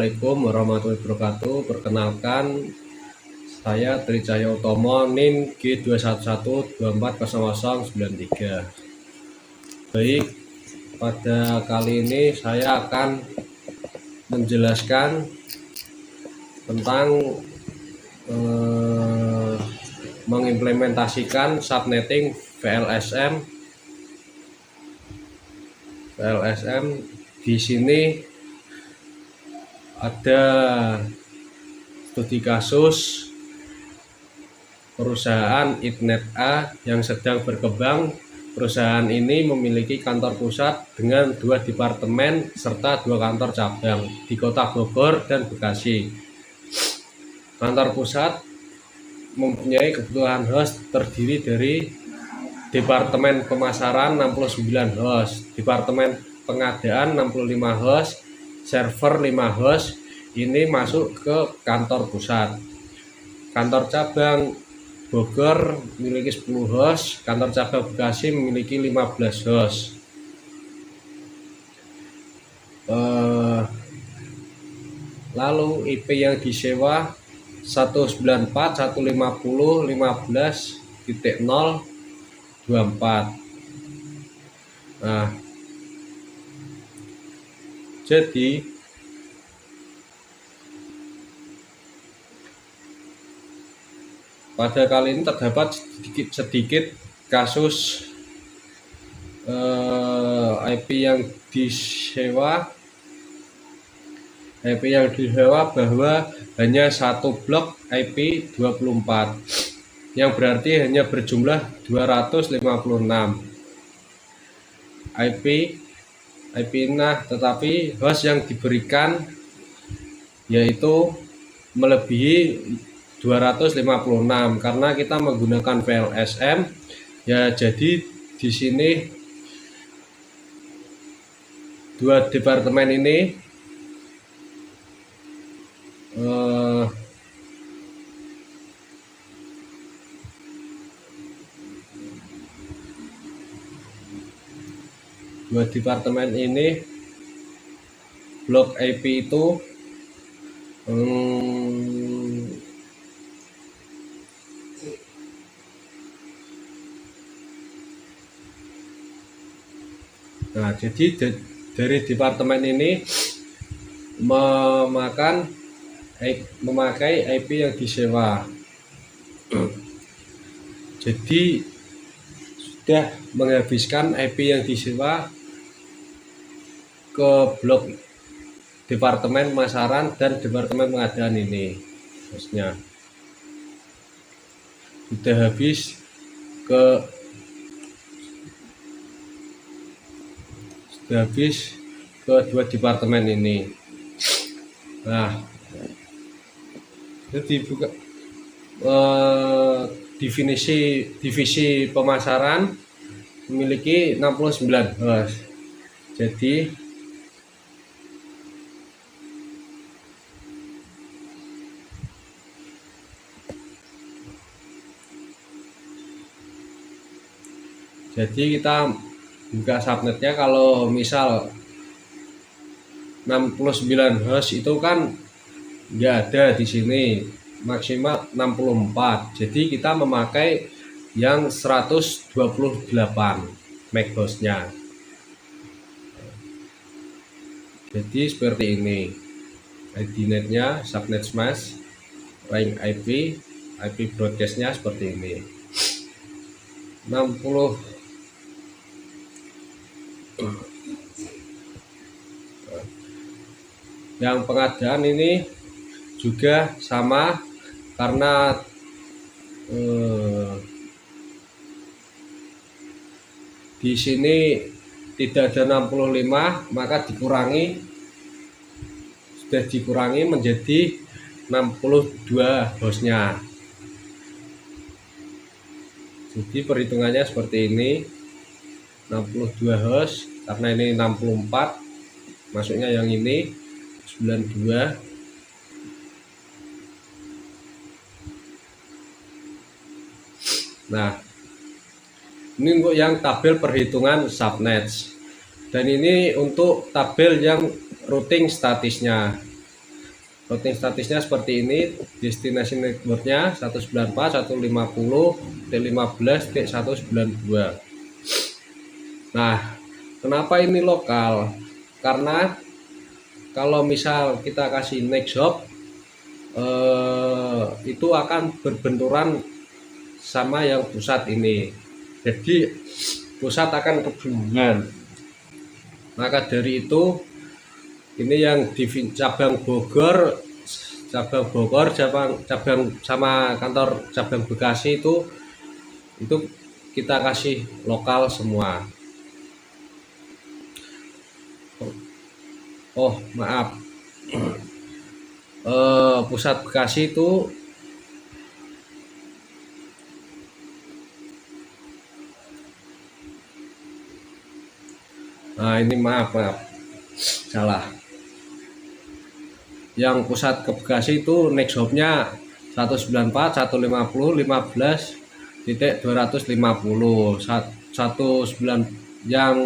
Assalamualaikum warahmatullahi wabarakatuh. Perkenalkan, saya Tricaya Utomo, NIM G211240093. Baik, pada kali ini saya akan menjelaskan tentang mengimplementasikan subnetting VLSM. Di sini ada studi kasus perusahaan Itnet A yang sedang berkembang. Perusahaan ini memiliki kantor pusat dengan 2 departemen serta 2 kantor cabang di Kota Bogor dan Bekasi. Kantor pusat mempunyai kebutuhan host terdiri dari Departemen Pemasaran 69 host, Departemen Pengadaan 65 host, server 5 host. Ini masuk ke kantor pusat. Kantor cabang Bogor memiliki 10 host, kantor cabang Bekasi memiliki 15 host. Lalu IP yang disewa 194.150.15.024. Nah, jadi pada kali ini terdapat sedikit kasus IP yang disewa bahwa hanya satu blok IP 24, yang berarti hanya berjumlah 256 IP. Nah, tetapi host yang diberikan yaitu melebihi 256 karena kita menggunakan VLSM ya. Jadi di sini 2 departemen ini blok IP itu nah, jadi dari departemen ini memakai IP yang disewa. Jadi sudah menghabiskan IP yang disewa ke blok Departemen Pemasaran dan Departemen Pengadaan ini. Maksudnya sudah habis ke dua departemen ini. Nah, jadi divisi pemasaran memiliki 69 host. Jadi kita buka subnetnya, kalau misal 69 host itu kan nggak ada di sini, maksimal 64. Jadi kita memakai yang 128 MAC hostnya. Jadi seperti ini ID netnya, subnet smash, rank IP broadcastnya seperti ini. 60 yang pengadaan ini juga sama, karena di sini tidak ada 65, maka sudah dikurangi menjadi 62 hostnya. Jadi perhitungannya seperti ini, 62 host, karena ini 64 masuknya yang ini 92. Nah, ini untuk yang tabel perhitungan subnets, dan ini untuk tabel yang routing statisnya. Routing statusnya seperti ini, destinasi networknya 194, 150, 15, 192. Nah, kenapa ini lokal? Karena kalau misal kita kasih next hop, itu akan berbenturan sama yang pusat ini. Jadi pusat akan kebingungan. Maka dari itu, ini yang di cabang Bogor, cabang sama kantor cabang Bekasi itu kita kasih lokal semua. Oh maaf, pusat Bekasi itu ini maaf salah. Yang pusat ke Bekasi itu next hopnya 194, 150, 15.250. 19 yang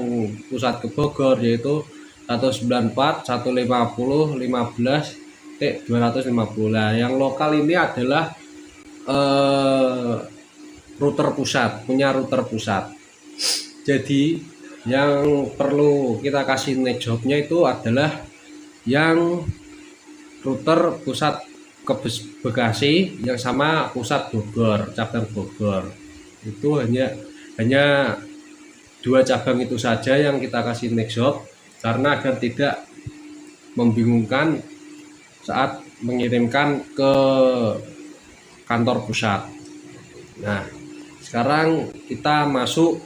pusat ke Bogor yaitu 194, 150, 15.250. Nah, yang lokal ini adalah router pusat, punya router pusat. Jadi yang perlu kita kasih next hopnya itu adalah yang router pusat ke Bekasi yang sama pusat Bogor, cabang Bogor. Itu hanya dua cabang itu saja yang kita kasih next hop, karena agar tidak membingungkan saat mengirimkan ke kantor pusat. Nah, sekarang kita masuk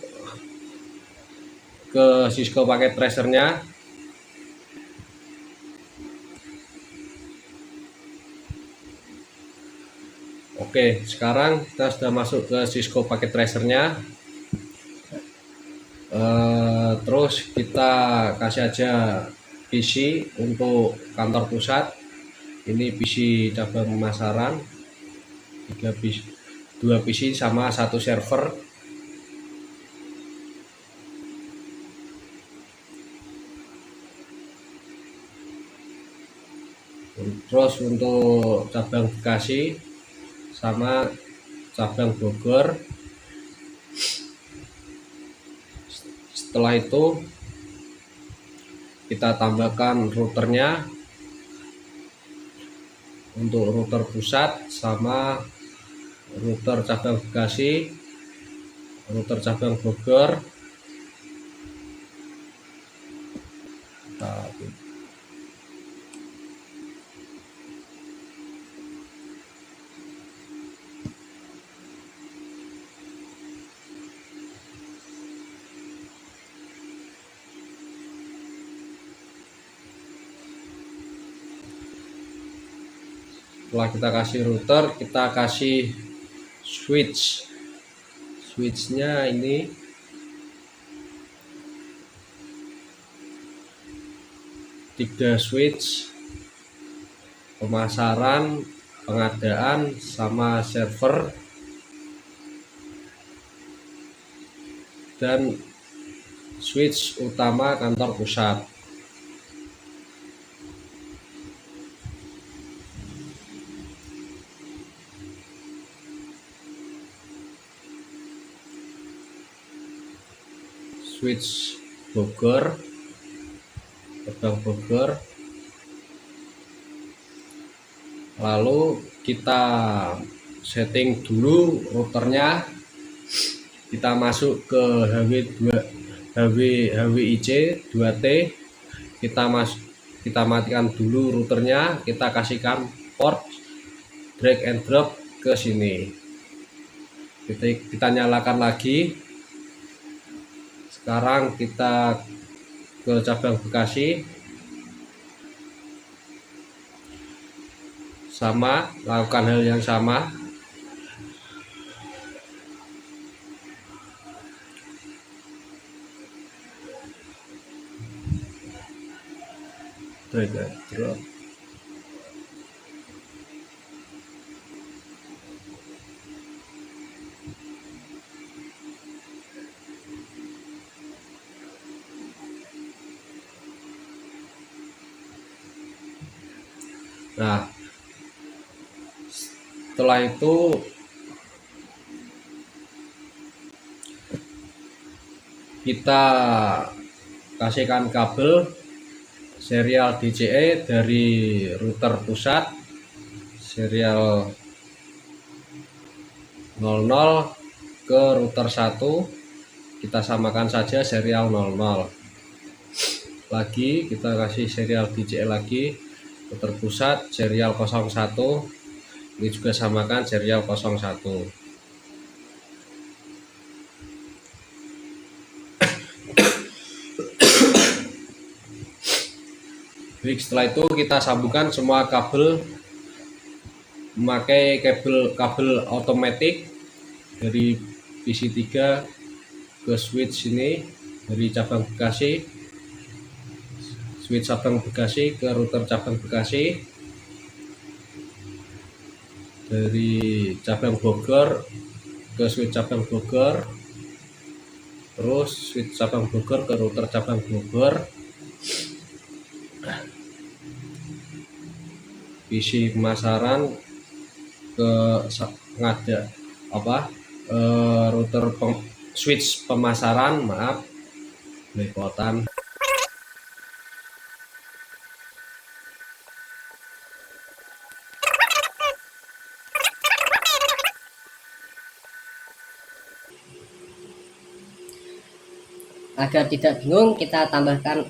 ke Cisco paket tracernya. Oke, sekarang kita sudah masuk ke Cisco paket tracernya. Terus kita kasih aja PC untuk kantor pusat. Ini PC cabang pemasaran, 2 PC sama 1 server. Terus untuk cabang Bekasi sama cabang Bogor. Setelah itu kita tambahkan routernya untuk router pusat sama router cabang Bekasi, router cabang Bogor. Setelah kita kasih router, kita kasih switchnya ini tiga switch pemasaran, pengadaan, sama server, dan switch utama kantor pusat. Switch Bogor, cabang Bogor. Lalu kita setting dulu routernya, kita masuk ke HWIC 2T, kita matikan dulu routernya, kita kasihkan port drag and drop ke sini. Kita nyalakan lagi. Sekarang kita ke cabang Bekasi, sama lakukan hal yang sama. Drag and drop. Nah, setelah itu kita kasihkan kabel serial DCE dari router pusat serial 00 ke router 1, kita samakan saja serial 00 lagi, kita kasih serial DCE lagi, router pusat serial 01, ini juga samakan serial 01. Baik, setelah itu kita sambungkan semua kabel memakai kabel otomatis dari PC3 ke switch ini, dari cabang Bekasi, switch cabang Bekasi ke router cabang Bekasi, dari cabang Bogor ke switch cabang Bogor, terus switch cabang Bogor ke router cabang Bogor, PC pemasaran ke ngada router switch pemasaran, maaf belepotan. Agar tidak bingung, kita tambahkan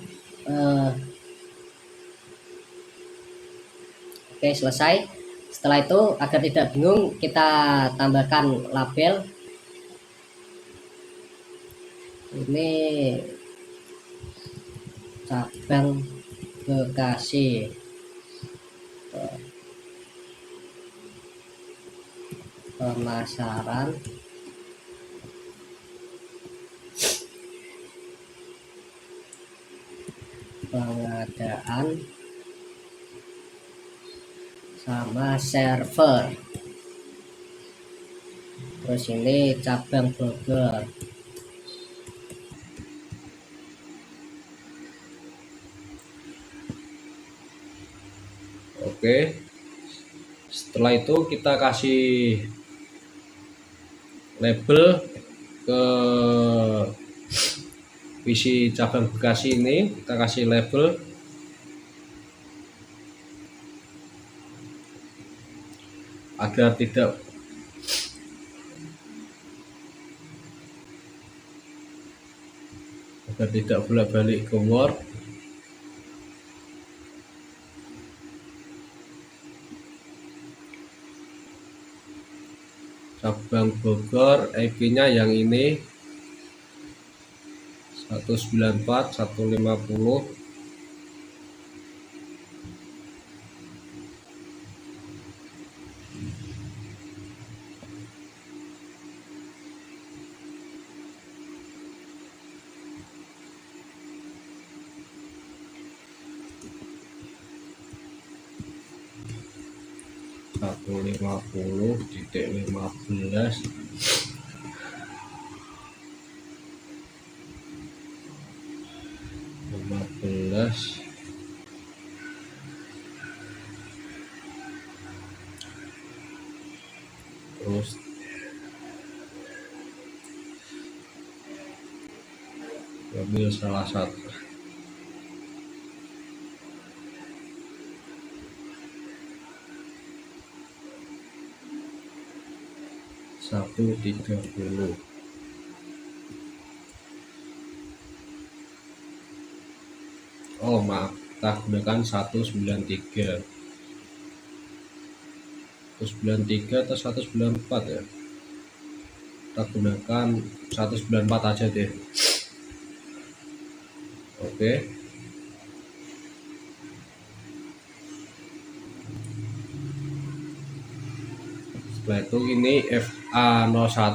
oke, selesai. Setelah itu, agar tidak bingung, kita tambahkan label. Ini cabang Bekasi, pemasaran, pengadaan, sama server. Terus ini cabang Bogor. Oke, setelah itu kita kasih label ke PC cabang Bekasi ini, kita kasih label agar tidak bolak-balik ke Word. Cabang Bogor, IP-nya yang ini 194.150. Satu 50.15 terus ambil salah satu, satu 30. Oh maaf, kita gunakan 193 atau 194 ya, kita gunakan 194 aja deh. Oke, setelah itu ini FA01.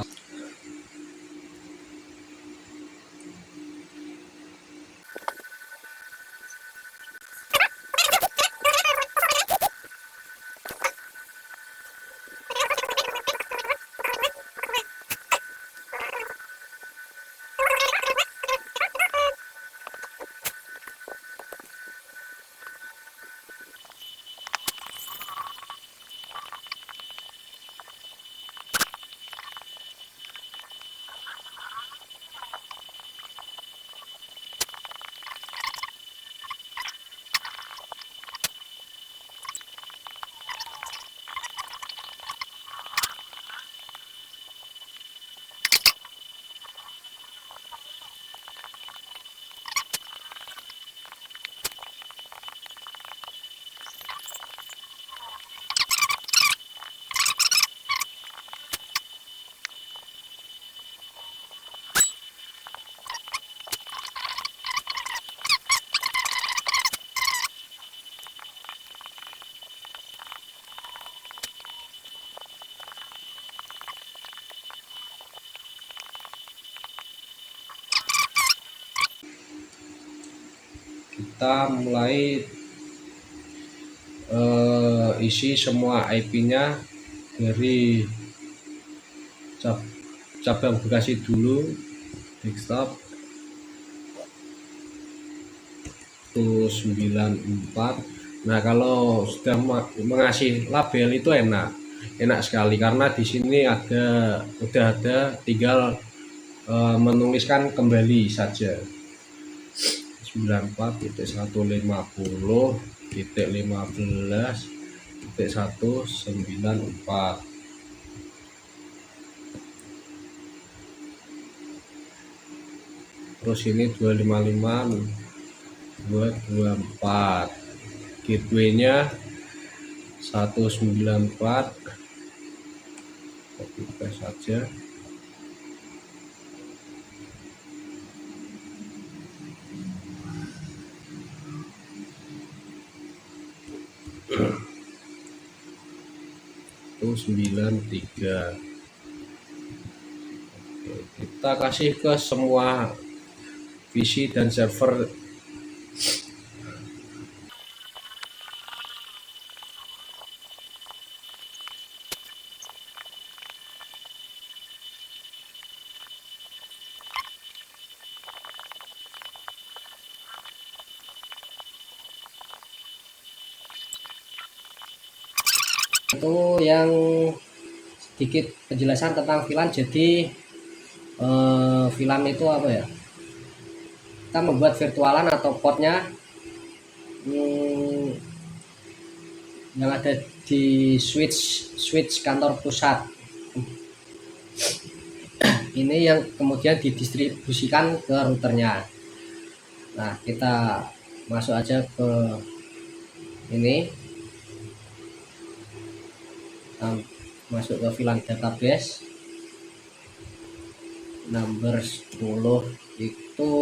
kita mulai isi semua IP-nya dari cabang Bekasi dulu. Desktop 194. Nah, kalau sudah mengasih label itu enak sekali, karena di sini udah ada, tinggal menuliskan kembali saja. 94.150.15.194. Terus ini 255.224, gateway-nya 194, copy paste saja. Itu 93. Oke, kita kasih ke semua PC dan server. Itu yang sedikit penjelasan tentang VLAN. Jadi VLAN itu apa ya, kita membuat virtualan atau portnya yang ada di switch kantor pusat ini, yang kemudian didistribusikan ke routernya. Nah, kita masuk aja ke ini, masuk ke VLAN database number 10 itu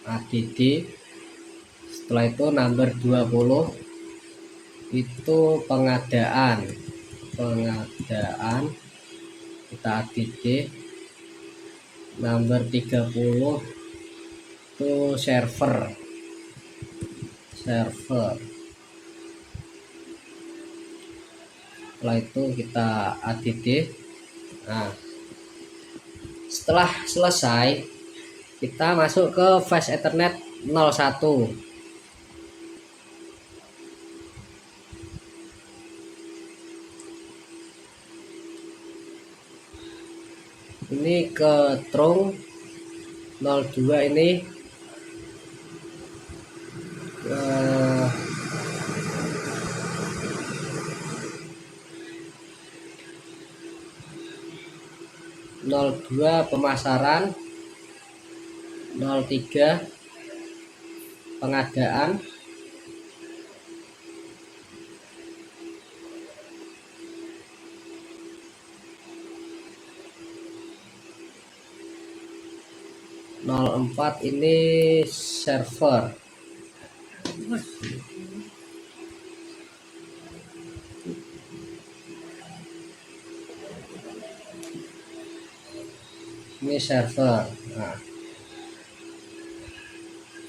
ADD. Setelah itu number 20 itu pengadaan, kita ADD. Number 30 itu server. Setelah itu kita ADD. Nah, setelah selesai kita masuk ke flash Ethernet 01. Ini ke Trung 02 ini ke 02 pemasaran, 03 pengadaan, 04 ini server. Ini server. Nah,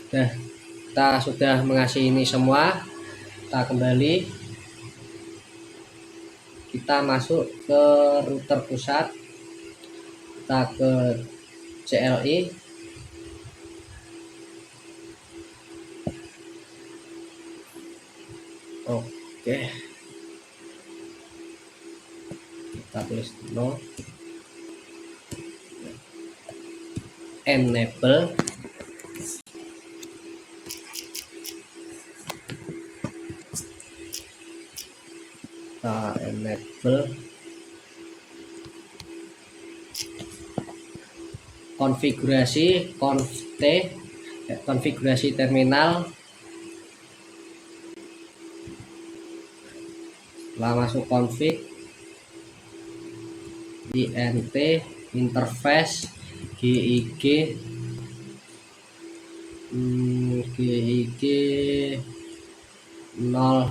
kita sudah mengasih ini semua. Kita kembali, kita masuk ke router pusat, kita ke CLI, oke, kita tulis no, enable, konfigurasi konfigurasi terminal. Setelah masuk config, INT interface GIG GIG 00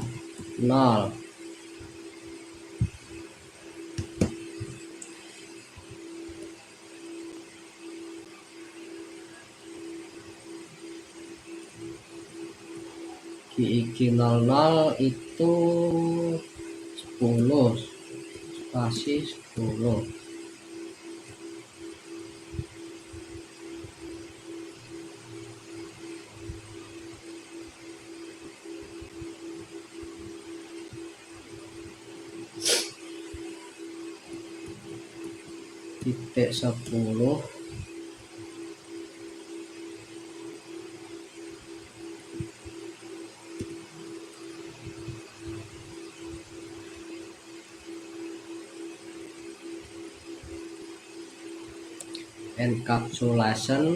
GIG 00 itu 10 spasi 10. Titik 10 encapsulation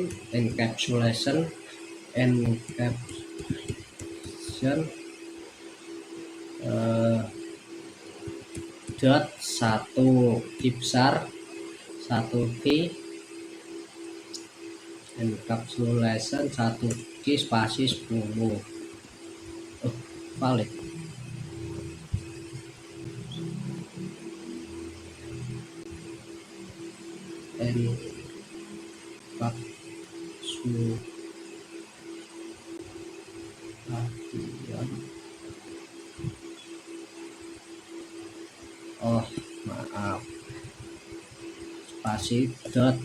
dot 1 key besar 1 key encapsulation 1 key spasi 10. Valid. Encapsulation, oh maaf, spasi dot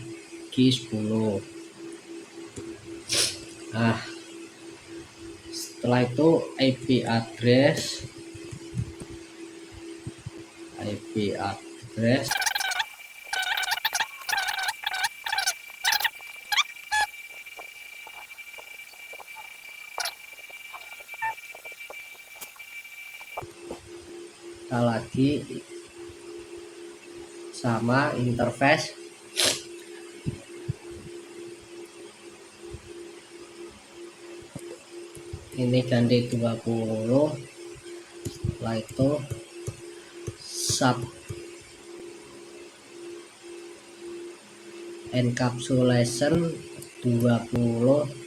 key 10. Nah, setelah itu IP address kita lagi sama interface ini ganti 20. Setelah itu sub encapsulation 20.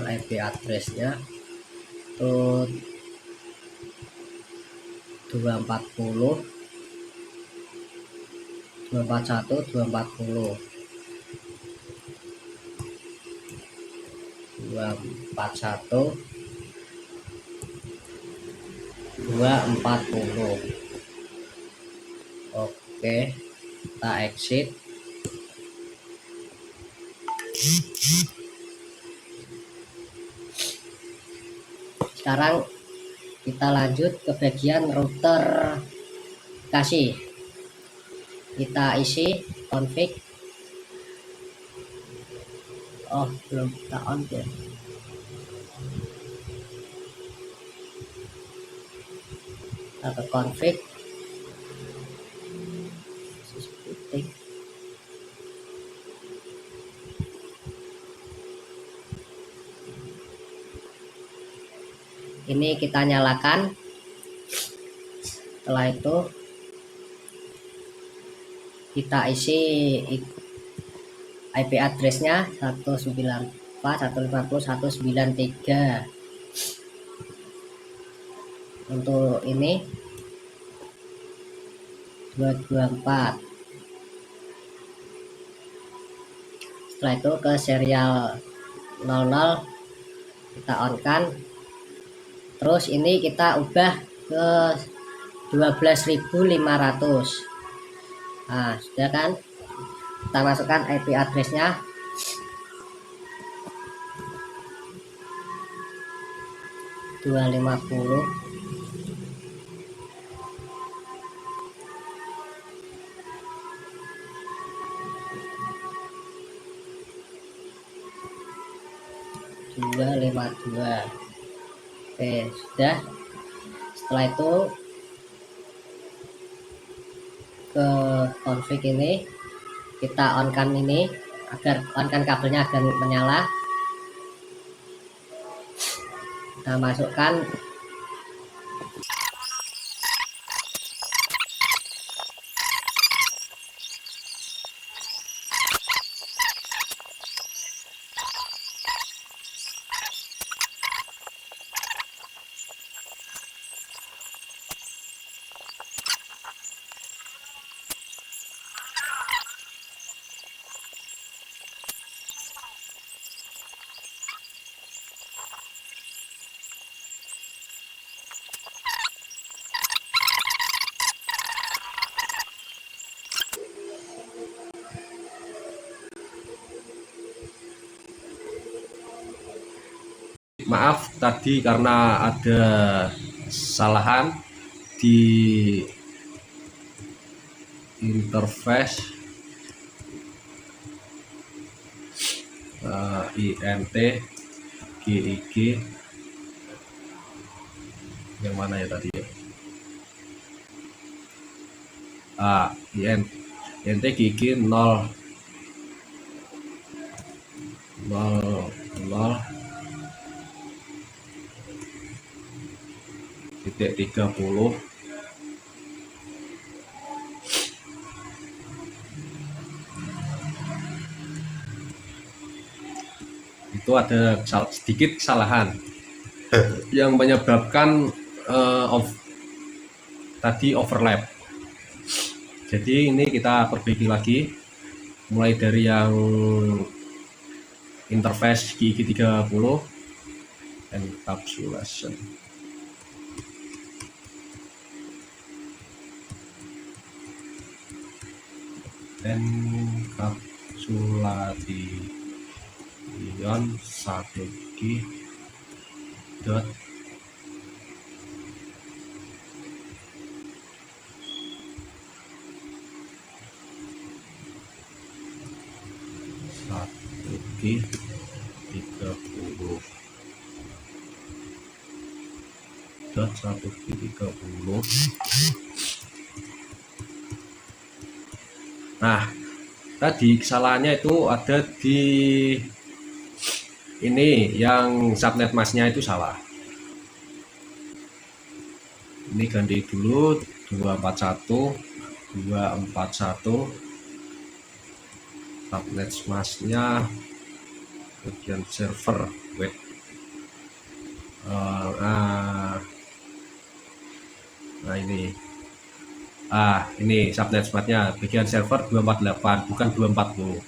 IP addressnya itu 240 241 240 241 240. Oke, kita exit. Sekarang kita lanjut ke bagian router aplikasi. Kita isi config. Oh, belum kita on ya. Kita ke config. Ini kita nyalakan. Setelah itu kita isi IP addressnya 194.150.193. Untuk ini 224. Setelah itu ke serial 00 kita on kan. Terus ini kita ubah ke 12.500. Nah, sudah kan? Kita masukkan IP addressnya. Dua 250. Oke, sudah. Setelah itu ke config ini, kita on kan ini, agar on kan kabelnya agar menyala. Kita masukkan Maaf tadi karena ada kesalahan di interface INT GIG yang mana ya tadi ya, INT GIG 0 titik 30 itu ada sedikit kesalahan yang menyebabkan tadi overlap. Jadi ini kita perbaiki lagi mulai dari yang interface GIG 30 encapsulation. Encapsulation 1G dot G 30 dot 1G 30. Nah, tadi kesalahannya itu ada di ini, yang subnet masknya itu salah. Ini ganti dulu 241 subnet masknya bagian server. Wait. Nah ini subnet masknya bagian server 248 bukan 240.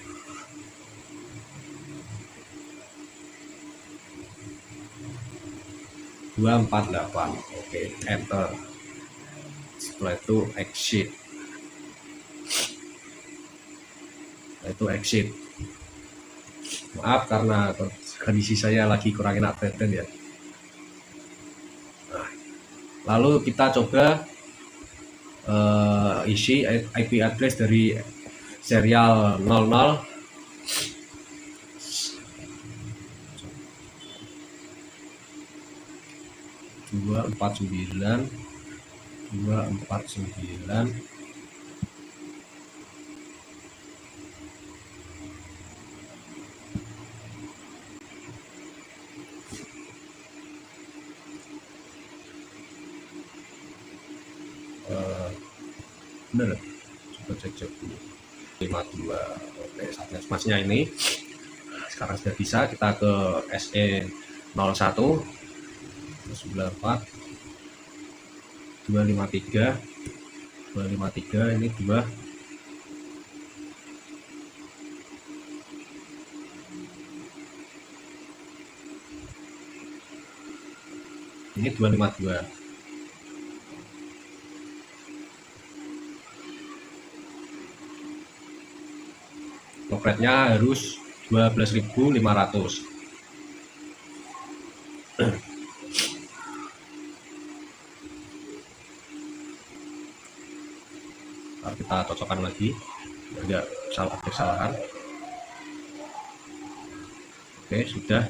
Oke, enter. Setelah itu exit. Maaf karena kondisi saya lagi kurang enak badan ya. Nah, lalu kita coba isi IP address dari serial 00 249 bener, coba cek dulu 52. Oke, subnet masknya ini sekarang sudah bisa. Kita ke SE 01 94 253 ini 2 ini 252. Log rate-nya harus 12.500. Kita cocokkan lagi, ada kesalahan. Oke, sudah.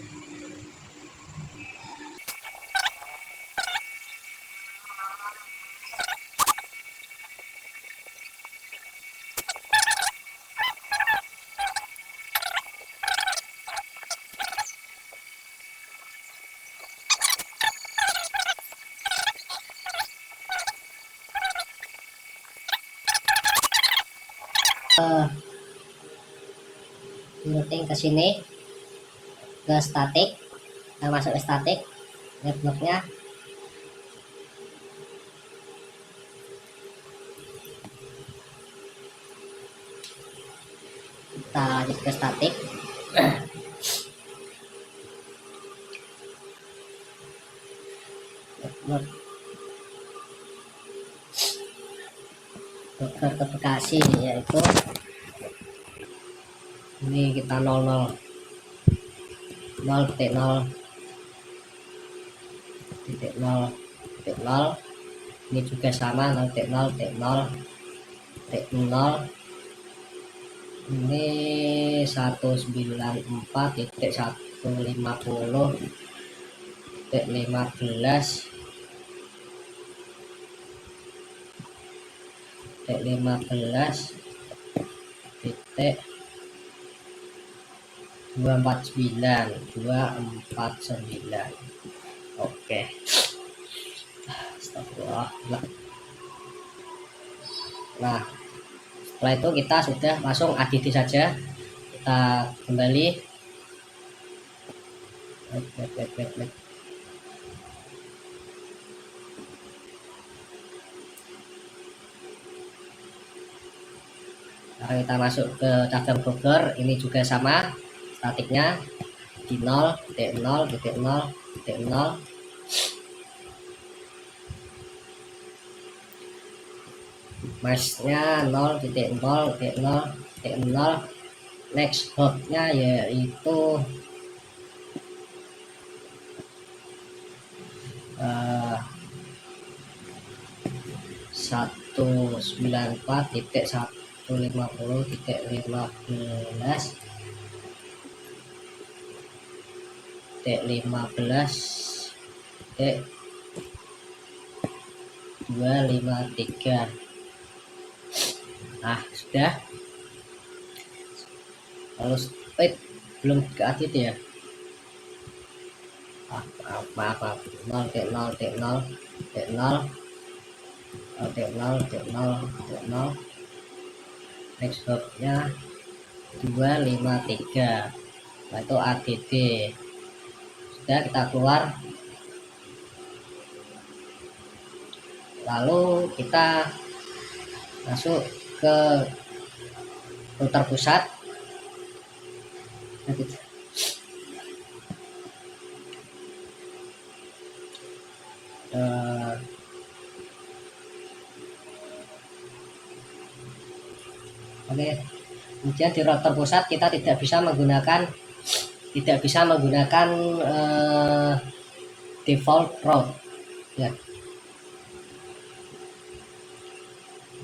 routing ke sini ke statik, kita masuk ke statik networknya. Kita lanjut ke statik. Network ke Bekasi, yaitu ini kita 00 0.0 ini juga sama 0.0 ini 1.15.15.249. Oke. Astagfirullah. Nah, setelah itu kita sudah langsung add saja. Kita kembali. Wait. Sekarang kita masuk ke cabang Bogor, ini juga sama statiknya di 0.0 mesnya 0.0 next hopnya yaitu 194.15.253. Nah, sudah. Lalu belum ke edit ya. Maaf. 0.0 next hopnya 253. Nah, itu ADD. Sudah, kita keluar. Lalu kita masuk ke router pusat. Oke, kemudian di router pusat kita tidak bisa menggunakan default route ya,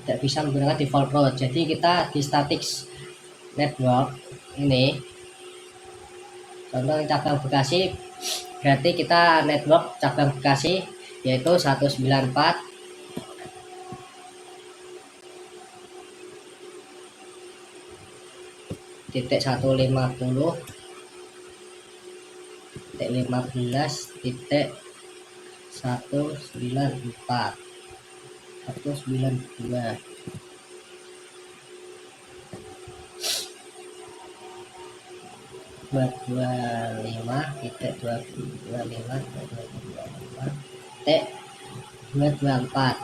tidak bisa menggunakan default route. Jadi kita di static network ini, contoh cabang Bekasi, berarti kita network cabang Bekasi yaitu 191.15.15.194 192. T 224.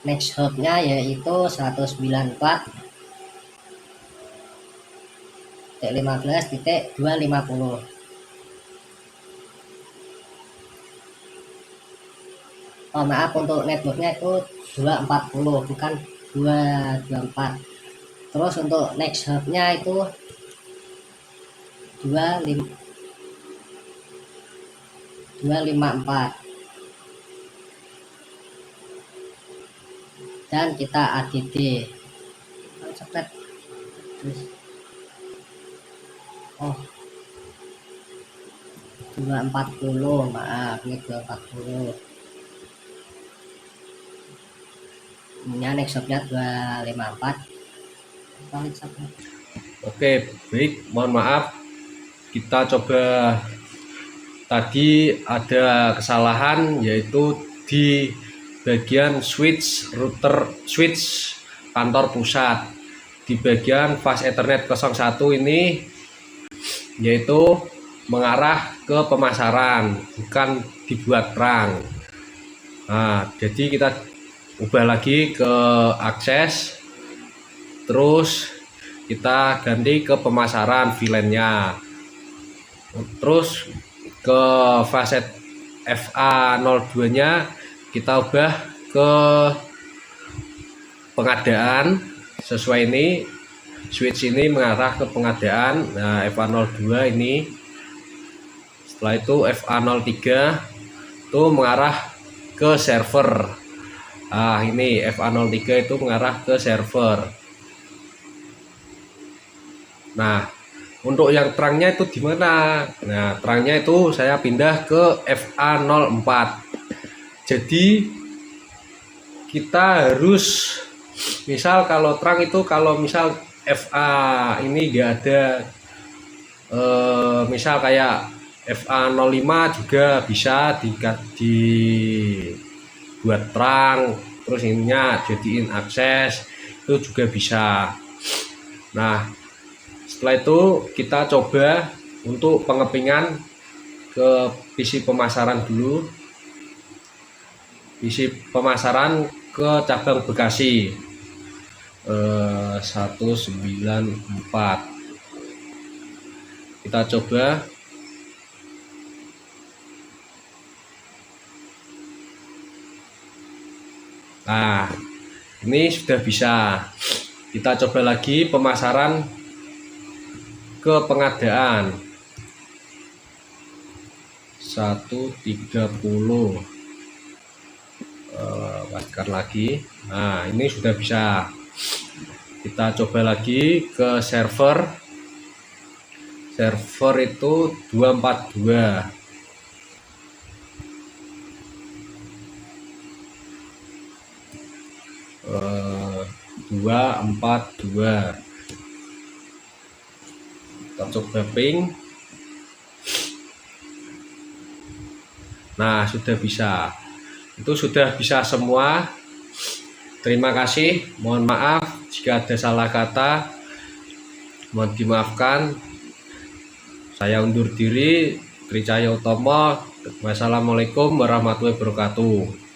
Next hopnya yaitu 194.15.250. Oh maaf, untuk networknya itu 240 bukan 224. Terus untuk next hubnya itu 254 dan kita ADD. Oh 240, maaf, ini 240. Ini next hubnya 254. Oke, baik, mohon maaf, kita coba. Tadi ada kesalahan, yaitu di bagian switch kantor pusat. Di bagian fast Ethernet 01 ini yaitu mengarah ke pemasaran, bukan dibuat terang. Nah, jadi kita ubah lagi ke akses, terus kita ganti ke pemasaran VLAN-nya, terus ke fase FA02 nya kita ubah ke pengadaan. Sesuai ini switch ini mengarah ke pengadaan. Nah, FA02 ini, setelah itu FA03 itu mengarah ke server. Nah, ini FA03 itu mengarah ke server. Nah, untuk yang terangnya itu di mana? Nah, terangnya itu saya pindah ke FA04. Jadi kita harus, misal kalau terang itu, kalau misal FA ini enggak ada, misal kayak FA05 juga bisa dibuat terang, terus ininya jadiin akses, itu juga bisa. Nah, setelah itu kita coba untuk pengepingan ke PC pemasaran dulu. PC pemasaran ke cabang Bekasi 194. Kita coba. Nah, ini sudah bisa. Kita coba lagi pemasaran ke pengadaan 130. Pastikan lagi. Nah, ini sudah bisa. Kita coba lagi ke server itu 242. Kita coba ping. Nah, sudah bisa. Itu sudah bisa semua. Terima kasih. Mohon maaf jika ada salah kata, mohon dimaafkan. Saya undur diri. Tricaya Utomo. Wassalamualaikum warahmatullahi wabarakatuh.